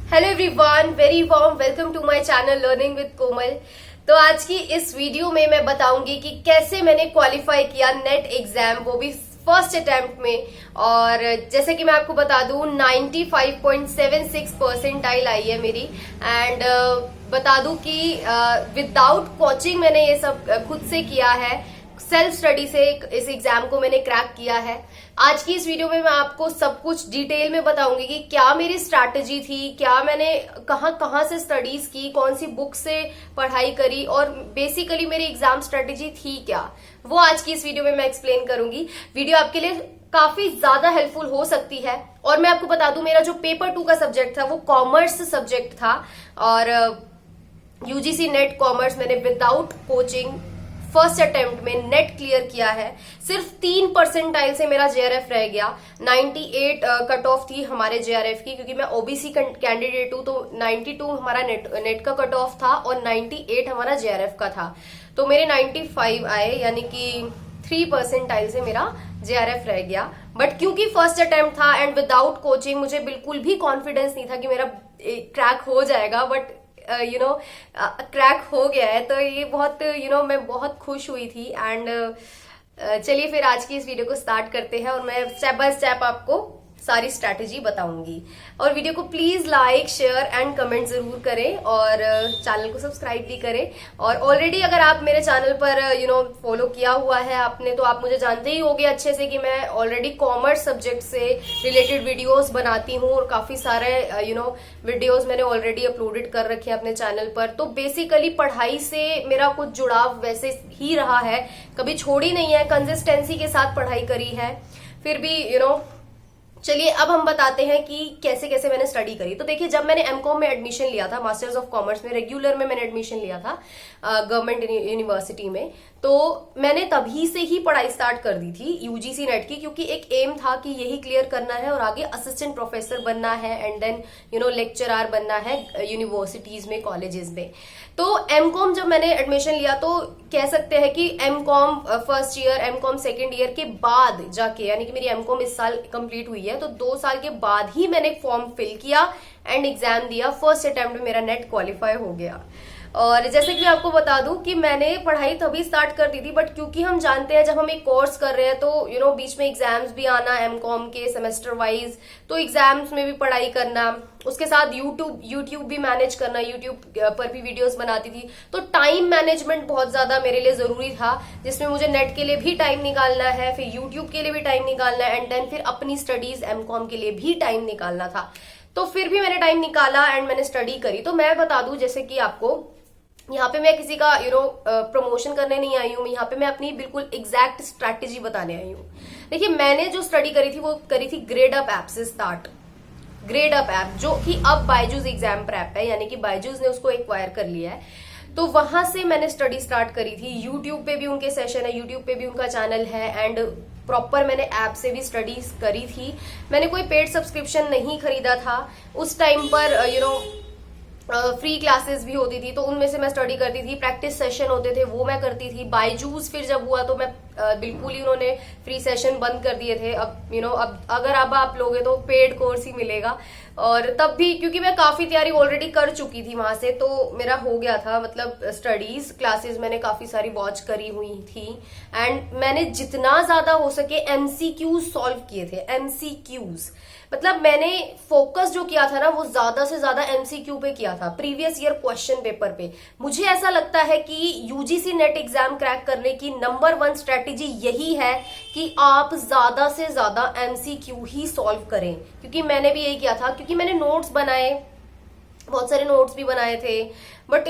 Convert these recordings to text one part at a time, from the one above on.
Hello everyone, very warm welcome to my channel learning with Komal. तो आज की इस वीडियो में मैं बताऊंगी कि कैसे मैंने क्वालिफाई किया नेट एग्जाम, वो भी फर्स्ट अटेम्प्ट में। और जैसे कि मैं आपको बता दूं 95.76 परसेंटाइल आई है मेरी। एंड बता दूं कि विदाउट कोचिंग मैंने ये सब खुद से किया है, सेल्फ स्टडी से इस एग्जाम को मैंने क्रैक किया है। आज की इस वीडियो में मैं आपको सब कुछ डिटेल में बताऊंगी कि क्या मेरी स्ट्रैटेजी थी, क्या मैंने कहां से स्टडीज की, कौन सी बुक से पढ़ाई करी और बेसिकली मेरी एग्जाम स्ट्रैटेजी थी क्या, वो आज की इस वीडियो में मैं एक्सप्लेन करूंगी। वीडियो आपके लिए काफी ज्यादा हेल्पफुल हो सकती है। और मैं आपको बता दूं, मेरा जो पेपर 2 का सब्जेक्ट था वो कॉमर्स सब्जेक्ट था और यूजीसी नेट कॉमर्स मैंने विदाउट कोचिंग फर्स्ट अटेम्प्ट में नेट क्लियर किया है। सिर्फ 3 परसेंटाइल से मेरा जेआरएफ रह गया। 98 कट ऑफ थी हमारे जेआरएफ की, क्योंकि मैं ओबीसी कैंडिडेट हूं, तो 92 हमारा नेट का कट ऑफ था और 98 हमारा जेआरएफ का था। तो मेरे 95 आए, यानी कि 3 परसेंटाइल से मेरा जेआरएफ रह गया। बट क्योंकि फर्स्ट अटेम्प्ट था एंड विदाउट कोचिंग, मुझे बिल्कुल भी कॉन्फिडेंस नहीं था कि मेरा क्रैक हो जाएगा। बट क्रैक हो गया है, तो ये बहुत मैं बहुत खुश हुई थी। एंड चलिए फिर आज की इस वीडियो को स्टार्ट करते हैं और मैं स्टेप बाय स्टेप आपको सारी स्ट्रैटेजी बताऊंगी। और वीडियो को please like, share and comment जरूर करें और चैनल को सब्सक्राइब भी करें। और ऑलरेडी अगर आप मेरे चैनल पर फॉलो किया हुआ है आपने, तो आप मुझे जानते ही होंगे अच्छे से कि मैं ऑलरेडी कॉमर्स सब्जेक्ट से रिलेटेड वीडियोस बनाती हूँ और काफी सारे वीडियोस मैंने ऑलरेडी अपलोडेड कर रखे हैं अपने चैनल पर। तो बेसिकली पढ़ाई से मेरा कुछ जुड़ाव वैसे ही रहा है, कभी छोड़ी नहीं है, कंसिस्टेंसी के साथ पढ़ाई करी है। फिर भी चलिए अब हम बताते हैं कि कैसे कैसे मैंने स्टडी करी। तो देखिए, जब मैंने एमकॉम में एडमिशन लिया था, मास्टर्स ऑफ कॉमर्स में रेगुलर में मैंने एडमिशन लिया था गवर्नमेंट यूनिवर्सिटी में, तो मैंने तभी से ही पढ़ाई स्टार्ट कर दी थी यूजीसी नेट की, क्योंकि एक एम था कि यही क्लियर करना है और आगे असिस्टेंट प्रोफेसर बनना है एंड देन लेक्चरर बनना है यूनिवर्सिटीज में, कॉलेजेस में। तो एमकॉम जब मैंने एडमिशन लिया, तो कह सकते हैं कि MCom first year, MCom second year के बाद जाके, यानी कि मेरी एमकॉम इस साल कंप्लीट हुई है, तो 2 साल के बाद ही मैंने फॉर्म फिल किया एंड एग्जाम दिया। फर्स्ट अटेम्प्ट में मेरा नेट क्वालिफाई हो गया। और जैसे कि मैं आपको बता दूं कि मैंने पढ़ाई तभी स्टार्ट कर दी थी, बट क्योंकि हम जानते हैं जब हम एक कोर्स कर रहे हैं तो बीच में एग्जाम्स भी आना एमकॉम के सेमेस्टर वाइज, तो एग्जाम्स में भी पढ़ाई करना, उसके साथ यूट्यूब भी मैनेज करना, यूट्यूब पर भी वीडियोस बनाती थी। तो टाइम मैनेजमेंट बहुत ज्यादा मेरे लिए जरूरी था, जिसमें मुझे नेट के लिए भी टाइम निकालना है, फिर यूट्यूब के लिए भी टाइम निकालना है एंड देन फिर अपनी स्टडीज एमकॉम के लिए भी टाइम निकालना था। तो फिर भी मैंने टाइम निकाला एंड मैंने स्टडी करी। तो मैं बता दूं, जैसे कि आपको यहाँ पे मैं किसी का प्रमोशन करने नहीं आई हूँ, यहाँ पे मैं अपनी बिल्कुल एग्जैक्ट स्ट्रैटेजी बताने आई हूँ। देखिए, मैंने जो स्टडी करी थी वो करी थी ग्रेड अप ऐप से स्टार्ट। ग्रेड अप ऐप जो कि अब बायजूस एग्जाम प्रेप है, यानी कि बायजूस ने उसको एक्वायर कर लिया है। तो वहां से मैंने स्टडी स्टार्ट करी थी। यूट्यूब पे भी उनके सेशन है, यूट्यूब पे भी उनका चैनल है एंड प्रॉपर मैंने ऐप से भी स्टडीज करी थी। मैंने कोई पेड सब्सक्रिप्शन नहीं खरीदा था उस टाइम पर। फ्री क्लासेस भी होती थी, तो उनमें से मैं स्टडी करती थी। प्रैक्टिस सेशन होते थे, वो मैं करती थी। बायजूस फिर जब हुआ तो मैं बिल्कुल ही उन्होंने फ्री सेशन बंद कर दिए थे। अब अब अगर अब आप लोगे तो पेड कोर्स ही मिलेगा। और तब भी क्योंकि मैं काफी तैयारी ऑलरेडी कर चुकी थी वहां से, तो मेरा हो गया था, मतलब स्टडीज क्लासेस मैंने काफी सारी वॉच करी हुई थी एंड मैंने जितना ज्यादा हो सके एमसीक्यूज सॉल्व किए थे। एमसीक्यूज मतलब मैंने फोकस जो किया था ना, वो ज्यादा से ज्यादा एमसीक्यू पे किया था, प्रीवियस ईयर क्वेश्चन पेपर पे। मुझे ऐसा लगता है कि यूजीसी नेट एग्जाम क्रैक करने की नंबर 1 स्ट्रेटेजी यही है कि आप ज्यादा से ज्यादा एमसीक्यू ही सॉल्व करें। क्योंकि मैंने भी यही किया था, क्योंकि मैंने नोट्स बनाए, बहुत सारे नोट्स भी बनाए थे, बट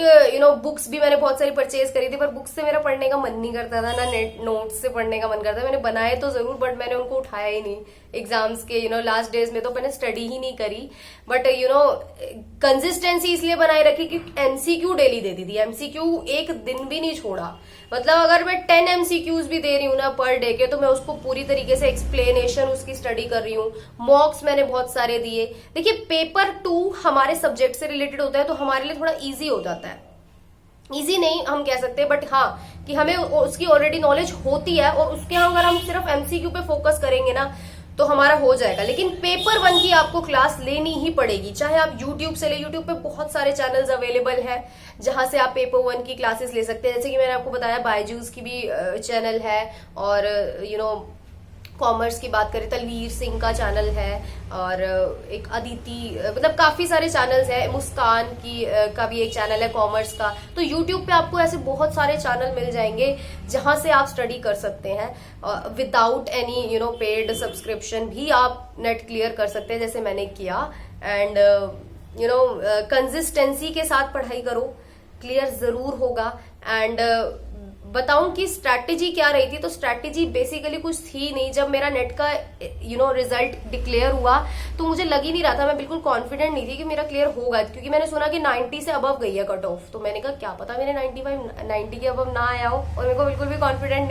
बुक्स भी मैंने बहुत सारी परचेज करी थी, पर बुक्स से मेरा पढ़ने का मन नहीं करता था ना, नेट नोट्स से पढ़ने का मन करता था। मैंने बनाए तो जरूर, बट मैंने उनको उठाया ही नहीं एग्जाम्स के लास्ट डेज में, तो मैंने स्टडी ही नहीं करी। बट कंसिस्टेंसी इसलिए बनाए रखी कि एमसीक्यू डेली देती थी। एमसीक्यू एक दिन भी नहीं छोड़ा। मतलब अगर मैं 10 एमसीक्यूज भी दे रही हूँ ना पर डे के, तो मैं उसको पूरी तरीके से एक्सप्लेनेशन उसकी स्टडी कर रही हूँ। मॉक्स मैंने बहुत सारे दिए। देखिए, पेपर 2 हमारे सब्जेक्ट से रिलेटेड होता है, तो हमारे लिए थोड़ा इजी हो जाता है। इजी नहीं हम कह सकते, बट हाँ कि हमें उसकी ऑलरेडी नॉलेज होती है और उसके अगर हम सिर्फ एमसीक्यू पे फोकस करेंगे ना, तो हमारा हो जाएगा। लेकिन पेपर 1 की आपको क्लास लेनी ही पड़ेगी, चाहे आप यूट्यूब से ले। यूट्यूब पे बहुत सारे चैनल्स अवेलेबल है जहां से आप पेपर 1 की क्लासेस ले सकते हैं। जैसे कि मैंने आपको बताया बायजूस की भी चैनल है, और कॉमर्स की बात करें तलवीर सिंह का चैनल है, और एक अदिति, मतलब काफी सारे चैनल्स है। मुस्कान की का भी एक चैनल है कॉमर्स का। तो यूट्यूब पे आपको ऐसे बहुत सारे चैनल मिल जाएंगे जहां से आप स्टडी कर सकते हैं विदाउट एनी पेड सब्सक्रिप्शन भी आप नेट क्लियर कर सकते हैं, जैसे मैंने किया। एंड कंसिस्टेंसी के साथ पढ़ाई करो, क्लियर जरूर होगा। एंड बताऊं कि स्ट्रैटेजी क्या रही थी, तो स्ट्रैटेजी बेसिकली कुछ थी नहीं। जब मेरा नेट का रिजल्ट डिक्लेयर हुआ तो मुझे लग ही नहीं रहा था, मैं बिल्कुल कॉन्फिडेंट नहीं थी कि मेरा क्लियर होगा, क्योंकि मैंने सुना कि 90 से अबव गई है कट ऑफ। तो मैंने कहा क्या पता मेरे 90 के अबव ना आया हो, और मेरे को बिल्कुल भी कॉन्फिडेंस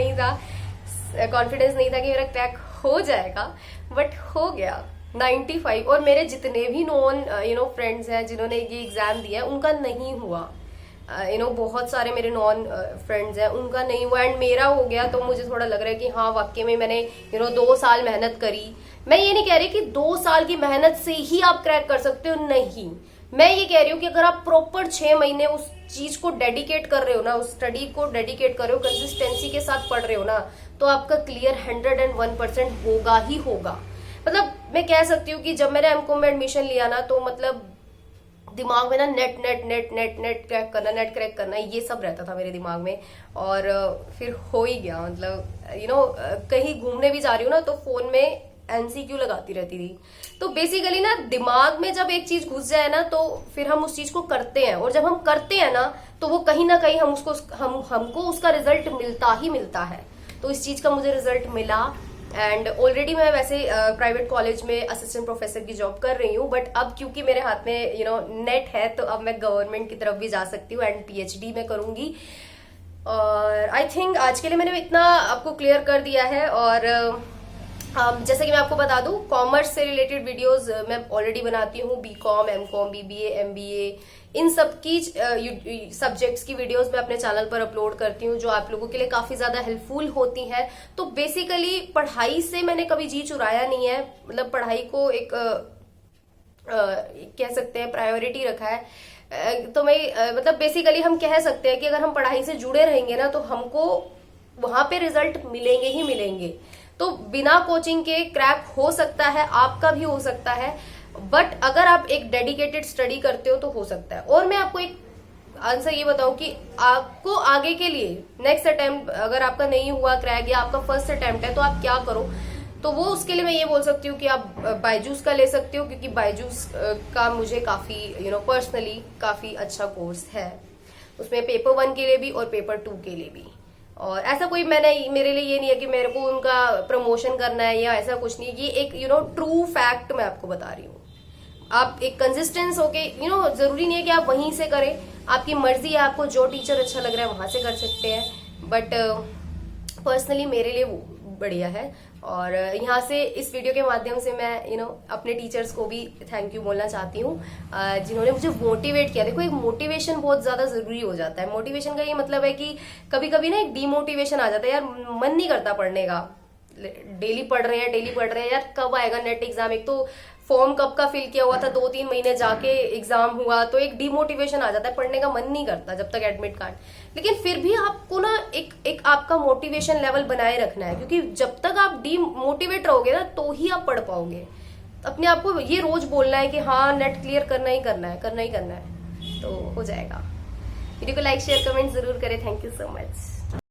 नहीं था कि मेरा क्रैक हो जाएगा, बट हो गया 95। और मेरे जितने भी नॉन फ्रेंड्स हैं जिन्होंने ये एग्जाम दिया है उनका नहीं हुआ। बहुत सारे मेरे नॉन फ्रेंड्स हैं उनका नहीं हुआ, एंड मेरा हो गया। तो मुझे थोड़ा लग रहा है कि हाँ वाकई में मैंने 2 साल मेहनत करी। मैं ये नहीं कह रही कि 2 साल की मेहनत से ही आप क्रैक कर सकते हो, नहीं। मैं ये कह रही हूँ कि अगर आप प्रॉपर 6 महीने उस चीज को डेडिकेट कर रहे हो ना, उस स्टडी को डेडिकेट कर रहे हो, कंसिस्टेंसी के साथ पढ़ रहे हो ना, तो आपका क्लियर 101% होगा ही होगा। मतलब मैं कह सकती हूँ कि जब मैंने एमकॉम में एडमिशन लिया ना, तो मतलब दिमाग में ना नेट क्रैक करना ये सब रहता था मेरे दिमाग में। और फिर हो ही गया। मतलब कहीं घूमने भी जा रही हूँ ना, तो फोन में एमसीक्यू लगाती रहती थी। तो बेसिकली ना दिमाग में जब एक चीज घुस जाए ना, तो फिर हम उस चीज को करते हैं, और जब हम करते हैं ना तो वो कहीं ना कहीं हमको उसका रिजल्ट मिलता ही मिलता है। तो इस चीज का मुझे रिजल्ट मिला। एंड ऑलरेडी मैं वैसे प्राइवेट कॉलेज में असिस्टेंट प्रोफेसर की जॉब कर रही हूँ, बट अब क्योंकि मेरे हाथ में नेट है, तो अब मैं गवर्नमेंट की तरफ भी जा सकती हूँ, एंड पीएचडी में करूंगी। और आई थिंक आज के लिए मैंने इतना आपको क्लियर कर दिया है। और जैसे कि मैं आपको बता दूं, कॉमर्स से रिलेटेड वीडियोस मैं ऑलरेडी बनाती हूँ। बीकॉम, एमकॉम, बीबीए, एमबीए, इन सब की सब्जेक्ट्स की वीडियोस मैं अपने चैनल पर अपलोड करती हूँ, जो आप लोगों के लिए काफी ज्यादा हेल्पफुल होती है। तो बेसिकली पढ़ाई से मैंने कभी जी चुराया नहीं है। मतलब पढ़ाई को एक कह सकते हैं प्रायोरिटी रखा है। तो मैं मतलब बेसिकली हम कह सकते हैं कि अगर हम पढ़ाई से जुड़े रहेंगे ना, तो हमको वहां पे रिजल्ट मिलेंगे ही मिलेंगे। तो बिना कोचिंग के क्रैक हो सकता है, आपका भी हो सकता है, बट अगर आप एक डेडिकेटेड स्टडी करते हो तो हो सकता है। और मैं आपको एक आंसर ये बताऊं कि आपको आगे के लिए नेक्स्ट अटेम्प्ट अगर आपका नहीं हुआ क्रैक, या आपका फर्स्ट अटेम्प्ट है, तो आप क्या करो। तो वो उसके लिए मैं ये बोल सकती हूँ कि आप बायजूस का ले सकते हो, क्योंकि बायजूस का मुझे काफी पर्सनली काफी अच्छा कोर्स है। उसमें पेपर 1 के लिए भी और पेपर 2 के लिए भी। और ऐसा कोई मेरे लिए ये नहीं है कि मेरे को उनका प्रमोशन करना है या ऐसा कुछ नहीं। ये एक ट्रू फैक्ट मैं आपको बता रही हूँ। आप एक कंसिस्टेंस होके जरूरी नहीं है कि आप वहीं से करें, आपकी मर्जी है, आपको जो टीचर अच्छा लग रहा है वहां से कर सकते हैं। बट पर्सनली मेरे लिए वो बढ़िया है। और यहाँ से इस वीडियो के माध्यम से मैं अपने टीचर्स को भी थैंक यू बोलना चाहती हूँ, जिन्होंने मुझे मोटिवेट किया। देखो, एक मोटिवेशन बहुत ज्यादा जरूरी हो जाता है। मोटिवेशन का ये मतलब है कि कभी कभी ना एक डीमोटिवेशन आ जाता है, यार मन नहीं करता पढ़ने का, डेली पढ़ रहे हैं, यार कब आएगा नेट एग्जाम। एक तो फॉर्म कब का फिल किया हुआ था, 2-3 महीने जाके एग्जाम हुआ, तो एक डिमोटिवेशन आ जाता है, पढ़ने का मन नहीं करता जब तक एडमिट कार्ड। लेकिन फिर भी आपको ना एक आपका मोटिवेशन लेवल बनाए रखना है, क्योंकि जब तक आप डीमोटिवेट रहोगे ना, तो ही आप पढ़ पाओगे। अपने आप को ये रोज बोलना है कि हाँ नेट क्लियर करना ही करना है, तो हो जाएगा। वीडियो को लाइक शेयर कमेंट जरूर करें। Thank you so much.